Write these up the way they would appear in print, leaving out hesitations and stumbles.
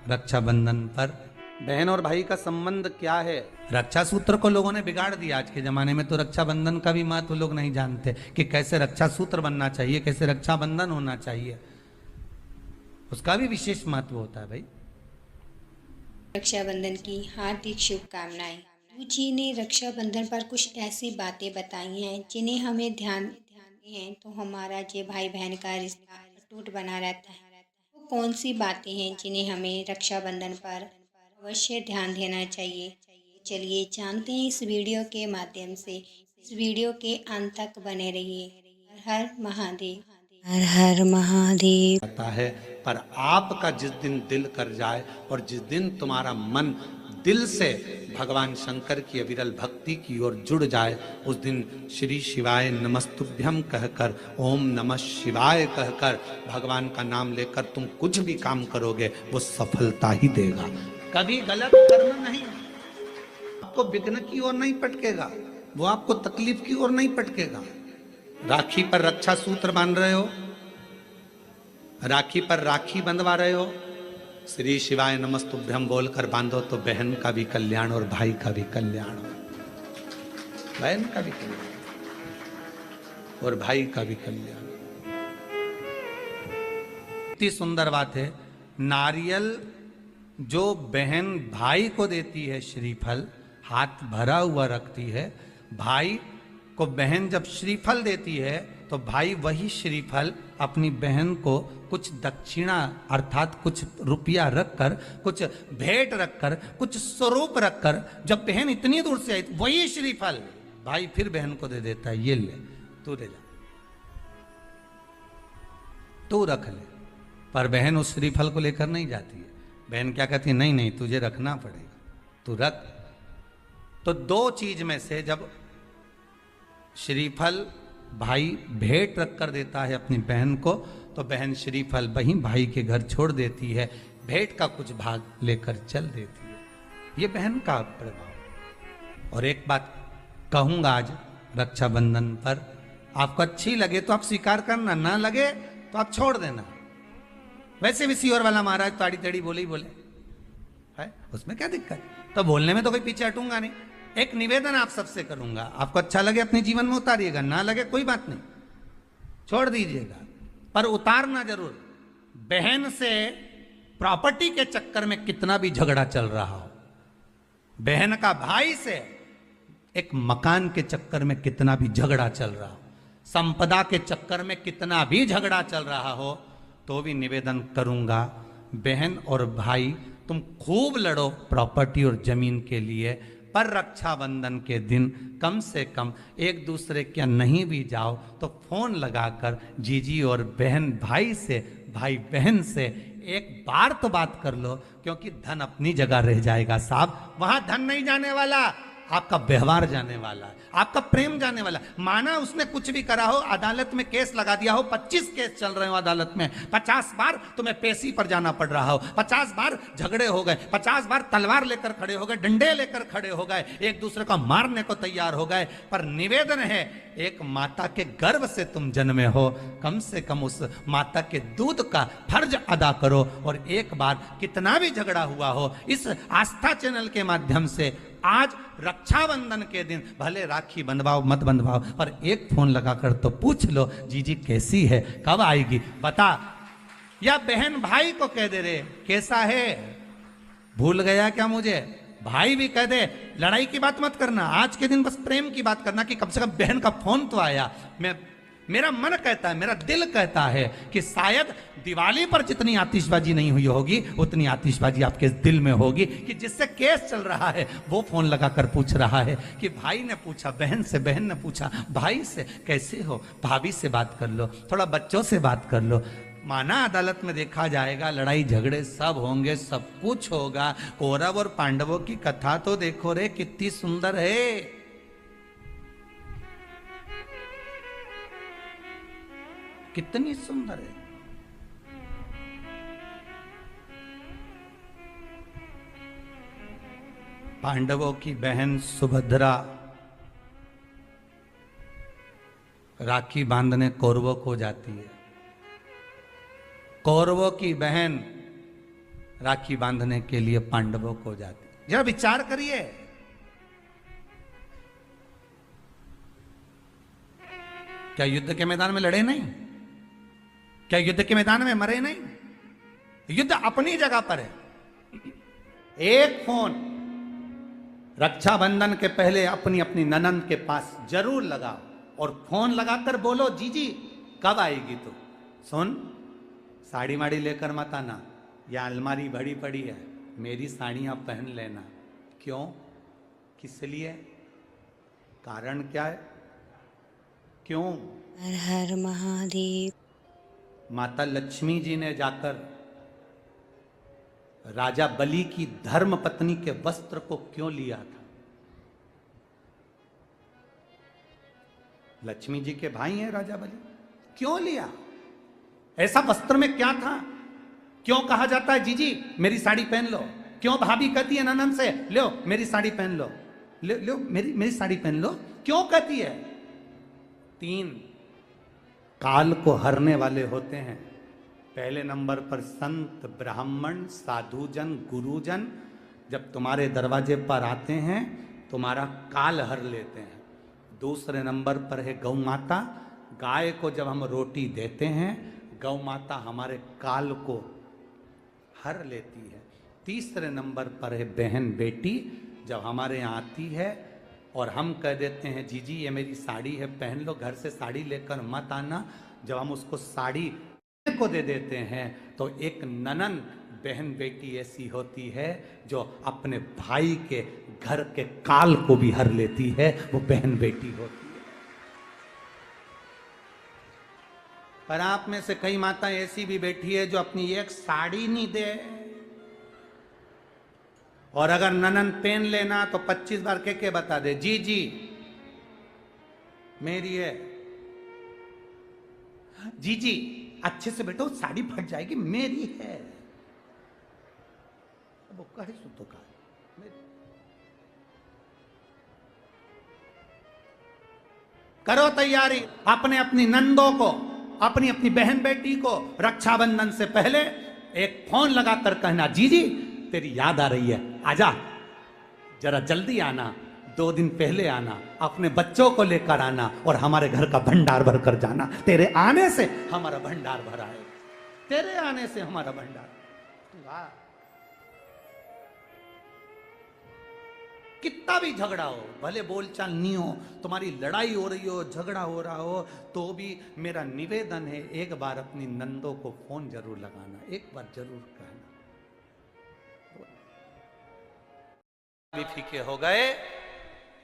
रक्षाबंधन पर। बहन और भाई का संबंध क्या है? रक्षा सूत्र को लोगों ने बिगाड़ दिया। आज के जमाने में तो रक्षाबंधन का भी महत्व लोग नहीं जानते कि कैसे रक्षा सूत्र बनना चाहिए, कैसे रक्षाबंधन होना चाहिए। उसका भी विशेष महत्व होता है भाई। रक्षाबंधन की हार्दिक शुभकामनाएं। गुरु जी ने रक्षाबंधन पर कुछ ऐसी बातें बताई हैं जिन्हें हमें ध्यान हैं तो हमारा जो भाई बहन का रिश्ता अटूट बना रहता है। वो कौन सी बातें हैं जिन्हें हमें रक्षाबंधन पर अवश्य ध्यान देना चाहिए? चलिए जानते हैं इस वीडियो के माध्यम से। इस वीडियो के अंत तक बने रहिए। हर हर महादेव। हर हर महादेव। आता है, पर आपका जिस दिन दिल कर जाए और जिस दिन तुम्हारा मन दिल से भगवान शंकर की अविरल भक्ति की ओर जुड़ जाए, उस दिन श्री शिवाय नमस्तुभ्यम कहकर, ओम नमः शिवाय कहकर भगवान का नाम लेकर तुम कुछ भी काम करोगे वो सफलता ही देगा। कभी गलत कर्म नहीं आपको विघ्न की ओर नहीं पटकेगा, वो आपको तकलीफ की ओर नहीं पटकेगा। राखी पर रक्षा सूत्र बांध रहे हो, राखी पर राखी बंधवा रहे हो, श्री शिवाय नमस्तुभ्यम बोलकर बांधो तो बहन का भी कल्याण और भाई का भी कल्याण हो, बहन का भी कल्याण और भाई का भी कल्याण। इतनी सुंदर बात है। नारियल जो बहन भाई को देती है, श्रीफल हाथ भरा हुआ रखती है, भाई को बहन जब श्रीफल देती है तो भाई वही श्रीफल अपनी बहन को कुछ दक्षिणा अर्थात कुछ रुपया रखकर, कुछ भेंट रखकर, कुछ स्वरूप रखकर, जब बहन इतनी दूर से आई वही श्रीफल भाई फिर बहन को दे देता है, ये ले तू ले जा, तू रख ले। पर बहन उस श्रीफल को लेकर नहीं जाती है। बहन क्या कहती है, नहीं नहीं तुझे रखना पड़ेगा, तू रख। तो दो चीज में से जब श्रीफल भाई भेंट रख कर देता है अपनी बहन को, तो बहन श्रीफल वहीं भाई के घर छोड़ देती है, भेंट का कुछ भाग लेकर चल देती है। ये बहन का प्रभाव। और एक बात कहूंगा आज रक्षाबंधन पर, आपको अच्छी लगे तो आप स्वीकार करना, ना लगे तो आप छोड़ देना। वैसे भी सीहोर वाला महाराज ताड़ी तड़ी बोले ही बोले है, उसमें क्या दिक्कत? तो बोलने में तो कोई पीछे हटूंगा नहीं। एक निवेदन आप सबसे करूंगा, आपको अच्छा लगे अपने जीवन में उतारिएगा, ना लगे कोई बात नहीं, छोड़ दीजिएगा, पर उतारना जरूर। बहन से प्रॉपर्टी के चक्कर में कितना भी झगड़ा चल रहा हो, बहन का भाई से एक मकान के चक्कर में कितना भी झगड़ा चल रहा हो, संपदा के चक्कर में कितना भी झगड़ा चल रहा हो, तो भी निवेदन करूंगा, बहन और भाई तुम खूब लड़ो प्रॉपर्टी और जमीन के लिए, पर रक्षाबंधन के दिन कम से कम एक दूसरे के नहीं भी जाओ तो फोन लगाकर जीजी और बहन भाई से, भाई बहन से एक बार तो बात कर लो, क्योंकि धन अपनी जगह रह जाएगा साहब, वहां धन नहीं जाने वाला, आपका व्यवहार जाने वाला है, आपका प्रेम जाने वाला। माना उसने कुछ भी करा हो, अदालत में केस लगा दिया हो, 25 केस चल रहे हो अदालत में, 50 बार तुम्हें पेशी पर जाना पड़ रहा हो, 50 बार झगड़े हो गए, 50 बार तलवार लेकर खड़े हो गए, डंडे लेकर खड़े हो गए, एक दूसरे को मारने को तैयार हो गए, पर निवेदन है एक माता के गर्भ से तुम जन्मे हो, कम से कम उस माता के दूध का फर्ज अदा करो। और एक बार कितना भी झगड़ा हुआ हो, इस आस्था चैनल के माध्यम से आज रक्षाबंधन के दिन भले राखी बंधवाओ मत बंधवाओ, पर एक फोन लगाकर तो पूछ लो, जीजी कैसी है, कब आएगी बता। या बहन भाई को कह दे रे कैसा है, भूल गया क्या मुझे, भाई भी कह दे। लड़ाई की बात मत करना, आज के दिन बस प्रेम की बात करना कि कम से कम बहन का फोन तो आया। मेरा मन कहता है, मेरा दिल कहता है कि शायद दिवाली पर जितनी आतिशबाजी नहीं हुई होगी उतनी आतिशबाजी आपके दिल में होगी, कि जिससे केस चल रहा है वो फोन लगाकर पूछ रहा है कि भाई ने पूछा बहन से, बहन ने पूछा भाई से, कैसे हो, भाभी से बात कर लो, थोड़ा बच्चों से बात कर लो। माना अदालत में देखा जाएगा, लड़ाई झगड़े सब होंगे, सब कुछ होगा, कौरव और पांडवों की कथा तो देखो रे कितनी सुंदर है, कितनी सुंदर है। पांडवों की बहन सुभद्रा राखी बांधने कौरवों को जाती है, कौरवों की बहन राखी बांधने के लिए पांडवों को जाती। जरा विचार करिए, क्या युद्ध के मैदान में लड़े नहीं? क्या युद्ध के मैदान में मरे नहीं? युद्ध अपनी जगह पर है। एक फोन रक्षाबंधन के पहले अपनी अपनी ननंद के पास जरूर लगाओ और फोन लगाकर बोलो, जीजी कब आएगी तू? सुन, साड़ी माड़ी लेकर मत आना, या अलमारी भरी पड़ी है, मेरी साड़ियां पहन लेना। क्यों? किस लिए? कारण क्या है? क्यों? हर हर महादेव। माता लक्ष्मी जी ने जाकर राजा बलि की धर्म पत्नी के वस्त्र को क्यों लिया था? लक्ष्मी जी के भाई हैं राजा बलि, क्यों लिया? ऐसा वस्त्र में क्या था? क्यों कहा जाता है जीजी मेरी साड़ी पहन लो? क्यों भाभी कहती है ननंद से, लो मेरी साड़ी पहन लो, लो मेरी साड़ी पहन लो? क्यों कहती है? 3 काल को हरने वाले होते हैं। पहले नंबर पर संत, ब्राह्मण, साधुजन, गुरुजन जब तुम्हारे दरवाजे पर आते हैं तुम्हारा काल हर लेते हैं। दूसरे नंबर पर है गौ माता। गाय को जब हम रोटी देते हैं गौ माता हमारे काल को हर लेती है। तीसरे नंबर पर है बहन बेटी, जब हमारे यहाँ आती है और हम कह देते हैं जीजी ये मेरी साड़ी है पहन लो, घर से साड़ी लेकर मत आना, जब हम उसको साड़ी को दे देते हैं तो एक ननन बहन बेटी ऐसी होती है जो अपने भाई के घर के काल को भी हर लेती है, वो बहन बेटी होती है। पर आप में से कई माताएं ऐसी भी बैठी है जो अपनी एक साड़ी नहीं दे, और अगर ननन पहन लेना तो 25 बार के बता दे जी जी मेरी है, जी जी अच्छे से बैठो साड़ी फट जाएगी मेरी है। वो कहे सुतो का करो तैयारी, अपने अपनी नंदों को, अपनी अपनी बहन बेटी को रक्षाबंधन से पहले एक फोन लगाकर कहना जीजी तेरी याद आ रही है, आजा जरा जल्दी आना, 2 दिन पहले आना, अपने बच्चों को लेकर आना और हमारे घर का भंडार भर कर जाना। तेरे आने से हमारा भंडार भरा है, तेरे आने से हमारा भंडार। वाह, कितना भी झगड़ा हो, भले बोलचाल नहीं हो, तुम्हारी लड़ाई हो रही हो, झगड़ा हो रहा हो, तो भी मेरा निवेदन है एक बार अपनी नंदों को फोन जरूर लगाना, एक बार जरूर कहना। भी फीके हो गए,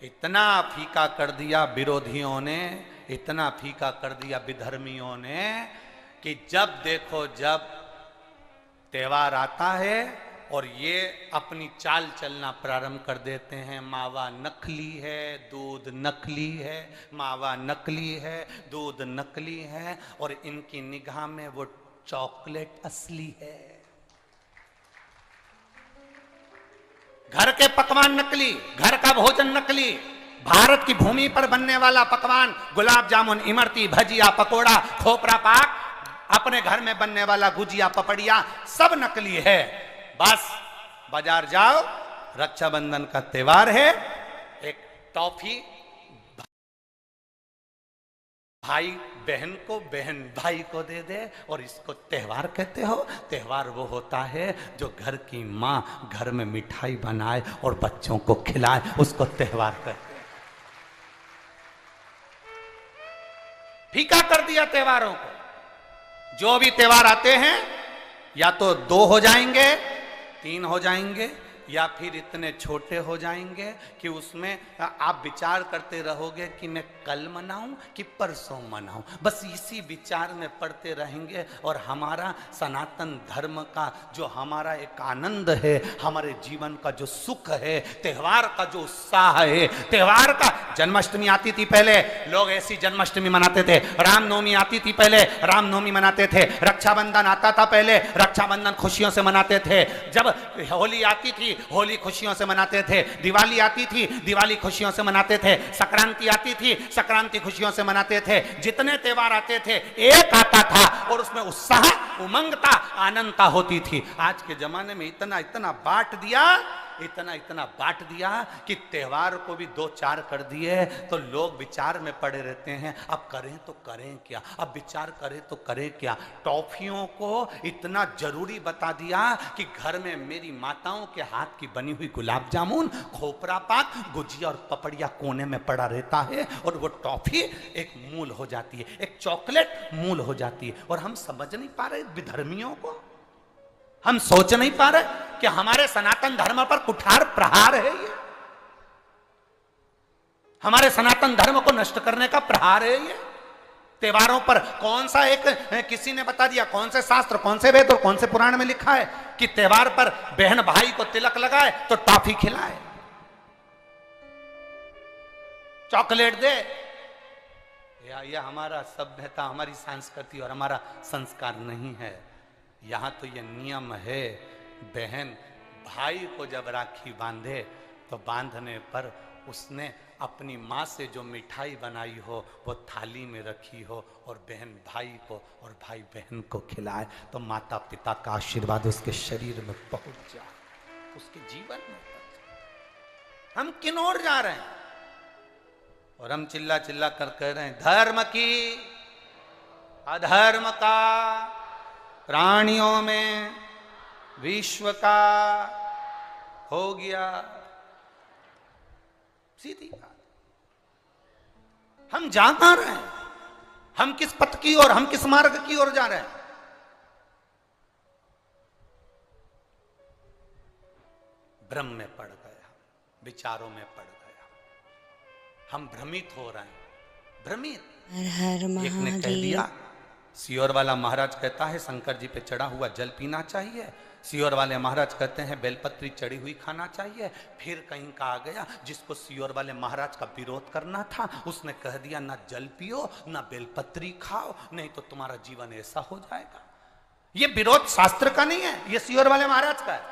इतना फीका कर दिया विरोधियों ने, इतना फीका कर दिया विधर्मियों ने कि जब देखो जब त्योहार आता है और ये अपनी चाल चलना प्रारंभ कर देते हैं। मावा नकली है, दूध नकली है, मावा नकली है, दूध नकली है, और इनकी निगाह में वो चॉकलेट असली है। घर के पकवान नकली, घर का भोजन नकली, भारत की भूमि पर बनने वाला पकवान गुलाब जामुन, इमरती, भजिया, पकोड़ा, खोपरा पाक, अपने घर में बनने वाला गुजिया, पपड़िया सब नकली है। बस बाजार जाओ, रक्षाबंधन का त्योहार है, एक टॉफी भाई बहन को, बहन भाई को दे दे और इसको त्योहार कहते हो। त्योहार वो होता है जो घर की माँ घर में मिठाई बनाए और बच्चों को खिलाए, उसको त्योहार कहते हैं। फीका कर दिया त्योहारों को। जो भी त्योहार आते हैं या तो 2 हो जाएंगे, 3 हो जाएंगे, या फिर इतने छोटे हो जाएंगे कि उसमें आप विचार करते रहोगे कि मैं कल मनाऊं कि परसों मनाऊं। बस इसी विचार में पड़ते रहेंगे और हमारा सनातन धर्म का जो हमारा एक आनंद है, हमारे जीवन का जो सुख है, त्योहार का जो उत्साह है, त्योहार का। जन्माष्टमी आती थी पहले, लोग ऐसी जन्माष्टमी मनाते थे। रामनवमी आती थी पहले, रामनवमी मनाते थे। रक्षाबंधन आता था पहले, रक्षाबंधन खुशियों से मनाते थे। जब होली आती थी होली खुशियों से मनाते थे, दिवाली आती थी, दिवाली खुशियों से मनाते थे, संक्रांति आती थी, संक्रांति खुशियों से मनाते थे। जितने त्योहार आते थे एक आता था और उसमें उत्साह, उमंगता, आनंदता होती थी। आज के जमाने में इतना इतना बांट दिया, इतना इतना बांट दिया कि त्योहार को भी 2-4 कर दिए तो लोग विचार में पड़े रहते हैं। अब करें तो करें क्या, अब विचार करें तो करें क्या। टॉफियों को इतना जरूरी बता दिया कि घर में मेरी माताओं के हाथ की बनी हुई गुलाब जामुन, खोपरा पाक, गुजिया और पपड़िया कोने में पड़ा रहता है और वो टॉफी एक मूल हो जाती है, एक चॉकलेट मूल हो जाती है। और हम समझ नहीं पा रहे विधर्मियों को, हम सोच नहीं पा रहे कि हमारे सनातन धर्म पर कुठार प्रहार है ये, हमारे सनातन धर्म को नष्ट करने का प्रहार है ये। त्योहारों पर कौन सा एक, किसी ने बता दिया कौन से शास्त्र, कौन से वेद और कौन से पुराण में लिखा है कि त्योहार पर बहन भाई को तिलक लगाए तो टॉफी खिलाए, चॉकलेट दे। यह हमारा सभ्यता, हमारी संस्कृति और हमारा संस्कार नहीं है। यहां तो यह नियम है, बहन भाई को जब राखी बांधे तो बांधने पर उसने अपनी माँ से जो मिठाई बनाई हो वो थाली में रखी हो और बहन भाई को और भाई बहन को खिलाए तो माता पिता का आशीर्वाद उसके शरीर में पहुंच जाए, उसके जीवन में। हम किन ओर जा रहे हैं? और हम चिल्ला चिल्ला कर कह रहे हैं धर्म की अधर्म का, प्राणियों में विश्व का हो गया। सीधी बात। हम जा कहां रहे हैं? हम किस पथ की ओर, हम किस मार्ग की ओर जा रहे हैं? भ्रम में पड़ गया, विचारों में पड़ गया, हम भ्रमित हो रहे हैं, भ्रमित। हर हर एक ने कह दिया, सियोर वाला महाराज कहता है शंकर जी पे चढ़ा हुआ जल पीना चाहिए, सियोर वाले महाराज कहते हैं बेलपत्री चढ़ी हुई खाना चाहिए। फिर कहीं का आ गया जिसको सियोर वाले महाराज का विरोध करना था, उसने कह दिया ना जल पियो ना बेलपत्री खाओ, नहीं तो तुम्हारा जीवन ऐसा हो जाएगा। ये विरोध शास्त्र का नहीं है, ये सियोर वाले महाराज का है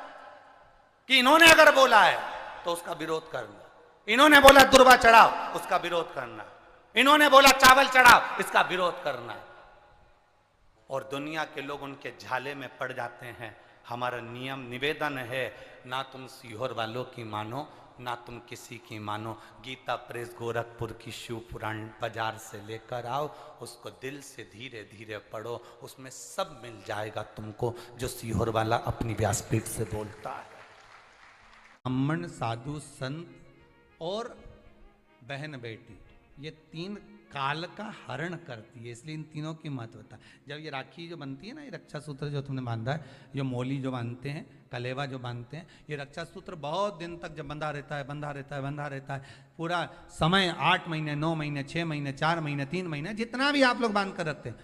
कि इन्होंने अगर बोला है तो उसका विरोध करना, इन्होंने बोला दुर्वा चढ़ाओ उसका विरोध करना, इन्होंने बोला चावल चढ़ाओ इसका विरोध करना। और दुनिया के लोग उनके झाले में पड़ जाते हैं। हमारा नियम निवेदन है, ना तुम सीहोर वालों की मानो ना तुम किसी की मानो। गीता प्रेस गोरखपुर की शिव पुराण बाजार से लेकर आओ, उसको दिल से धीरे धीरे पढ़ो, उसमें सब मिल जाएगा तुमको जो सीहोर वाला अपनी व्यासपीठ से बोलता है। ब्राह्मण, साधु, संत और बहन बेटी, ये 3 काल का हरण करती है, इसलिए इन तीनों की महत्वता। जब ये राखी जो बनती है ना, ये रक्षा सूत्र जो तुमने बांधा है, जो मोली जो बांधते हैं, कलेवा जो बांधते हैं, ये रक्षा सूत्र बहुत दिन तक जब बंधा रहता है, बंधा रहता है, बंधा रहता है, पूरा समय 8 महीने, 9 महीने, 6 महीने, 4 महीने, 3 महीने, जितना भी आप लोग बांध कर रखते हैं,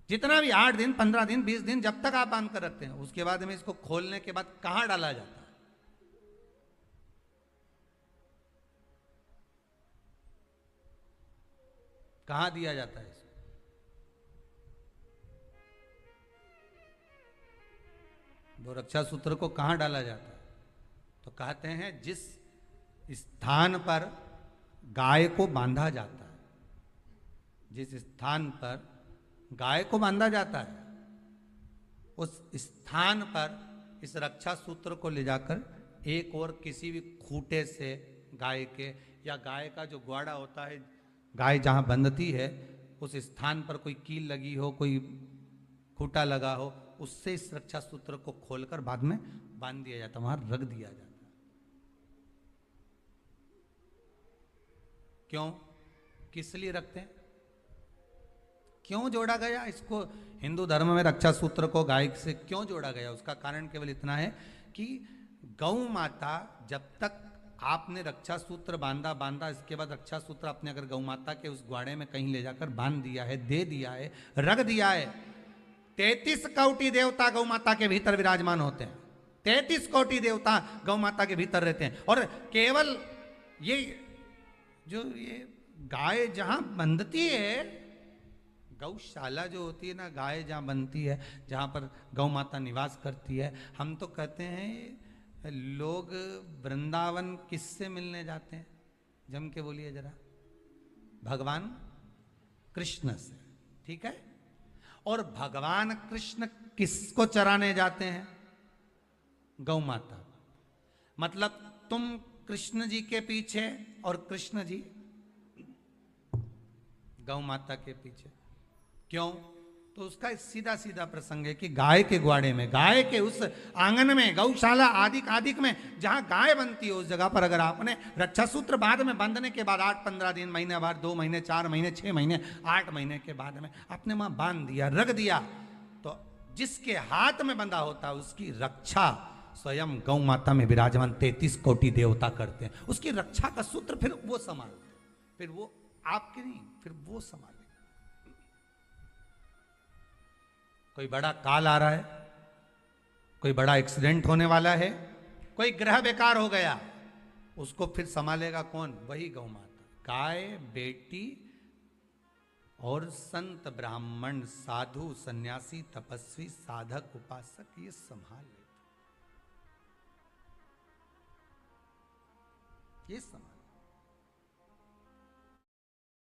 जितना भी 8 दिन, 15 दिन, 20 दिन, जब तक आप बांध कर रखते हैं, उसके बाद में इसको खोलने के बाद कहाँ डाला जाता है? कहां दिया जाता है इसको? वो रक्षा सूत्र को कहां डाला जाता है? तो कहते हैं जिस स्थान पर गाय को बांधा जाता है, जिस स्थान पर गाय को बांधा जाता है, उस स्थान पर इस रक्षा सूत्र को ले जाकर एक और किसी भी खूंटे से गाय के, या गाय का जो ग्वाड़ा होता है, गाय जहाँ बंधती है उस स्थान पर कोई कील लगी हो, कोई खूंटा लगा हो, उससे इस रक्षा सूत्र को खोलकर बाद में बांध दिया जाता, वहां रख दिया जाता। क्यों, किस लिए रखते हैं, क्यों जोड़ा गया इसको? हिंदू धर्म में रक्षा सूत्र को गाय से क्यों जोड़ा गया? उसका कारण केवल इतना है कि गौ माता, जब तक आपने रक्षा सूत्र बांधा, इसके बाद रक्षा सूत्र आपने अगर गौ माता के उस ग्वाड़े में कहीं ले जाकर बांध दिया है, दे दिया है, रख दिया है, 33 कोटि देवता गौ माता के भीतर विराजमान होते हैं, 33 कोटि देवता गौ माता के भीतर रहते हैं। और केवल ये जो ये गाय जहां बंधती है, गौशाला जो होती है ना, गाय जहां बनती है, जहां पर गौ माता निवास करती है, हम तो कहते हैं लोग वृंदावन किससे मिलने जाते हैं? जम के बोलिए जरा। भगवान कृष्ण से, ठीक है। और भगवान कृष्ण किसको चराने जाते हैं? गौ माता। मतलब तुम कृष्ण जी के पीछे और कृष्ण जी गौ माता के पीछे। क्यों? तो उसका सीधा सीधा प्रसंग है कि गाय के ग्वाड़े में, गाय के उस आंगन में, गौशाला आदि आदि में जहां गाय बनती है, उस जगह पर अगर आपने रक्षा सूत्र बाद में बंधने के बाद 8-15 दिन, महीने बाद, 2 महीने, 4 महीने, 6 महीने, 8 महीने के बाद में आपने वहां बांध दिया, रख दिया, तो जिसके हाथ में बंधा होता है उसकी रक्षा स्वयं गौ माता में विराजमान 33 कोटि देवता करते हैं। उसकी रक्षा का सूत्र फिर वो संभालते हैं, फिर वो आपके नहीं, फिर वो संभाले। कोई बड़ा काल आ रहा है, कोई बड़ा एक्सीडेंट होने वाला है, कोई ग्रह बेकार हो गया, उसको फिर संभालेगा कौन? वही गौ माता। गाय, बेटी और संत, ब्राह्मण, साधु, सन्यासी, तपस्वी, साधक, उपासक ये संभाल लेते, ये संभाल।